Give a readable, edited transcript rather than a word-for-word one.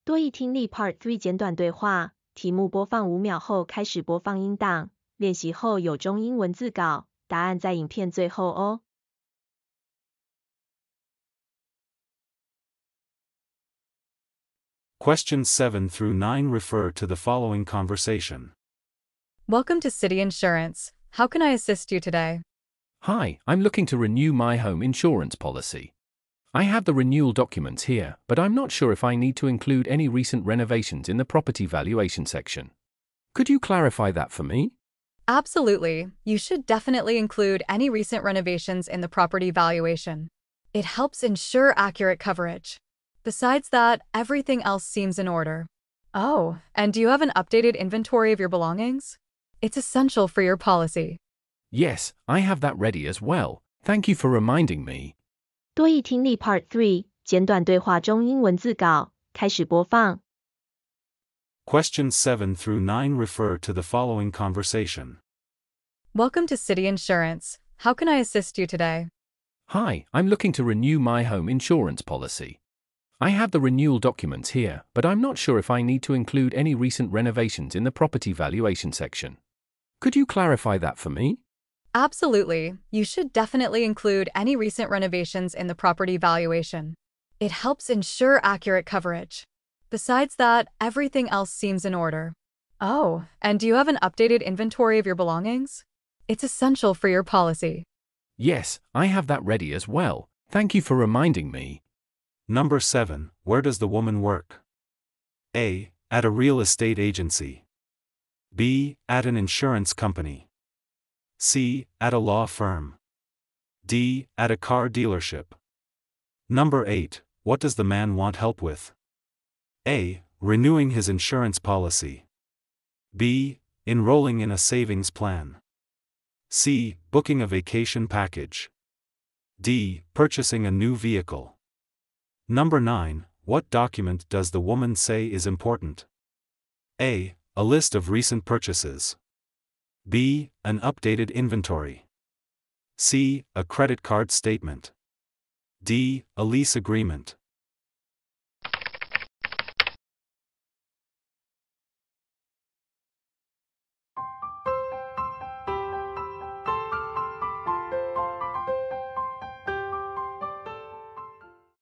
多益听力 Part 3简短对话，题目播放5秒后开始播放音档，练习后有中英文字稿，答案在影片最后哦。Questions 7 through 9 refer to the following conversation. Welcome to City Insurance. How can I assist you today? Hi, I'm looking to renew my home insurance policy. I have the renewal documents here, but I'm not sure if I need to include any recent renovations in the property valuation section. Could you clarify that for me? Absolutely. You should definitely include any recent renovations in the property valuation. It helps ensure accurate coverage. Besides that, everything else seems in order. Oh, and do you have an updated inventory of your belongings? It's essential for your policy. Yes, I have that ready as well. Thank you for reminding me. 多益听力 Part 3简短对话中英文字稿开始播放。Questions 7 through 9 refer to the following conversation. Welcome to City Insurance. How can I assist you today? Hi, I'm looking to renew my home insurance policy. I have the renewal documents here, but I'm not sure if I need to include any recent renovations in the property valuation section. Could you clarify that for me? Absolutely. You should definitely include any recent renovations in the property valuation. It helps ensure accurate coverage. Besides that, everything else seems in order. Oh, and do you have an updated inventory of your belongings? It's essential for your policy. Yes, I have that ready as well. Thank you for reminding me. Number 7. Where does the woman work? A. At a real estate agency. B. At an insurance company. C. At a law firm. D. At a car dealership. Number 8. What does the man want help with? A. Renewing his insurance policy. B. Enrolling in a savings plan. C. Booking a vacation package. D. Purchasing a new vehicle. Number 9. What document does the woman say is important? A. A list of recent purchases. B. An updated inventory. C. A credit card statement. D. A lease agreement.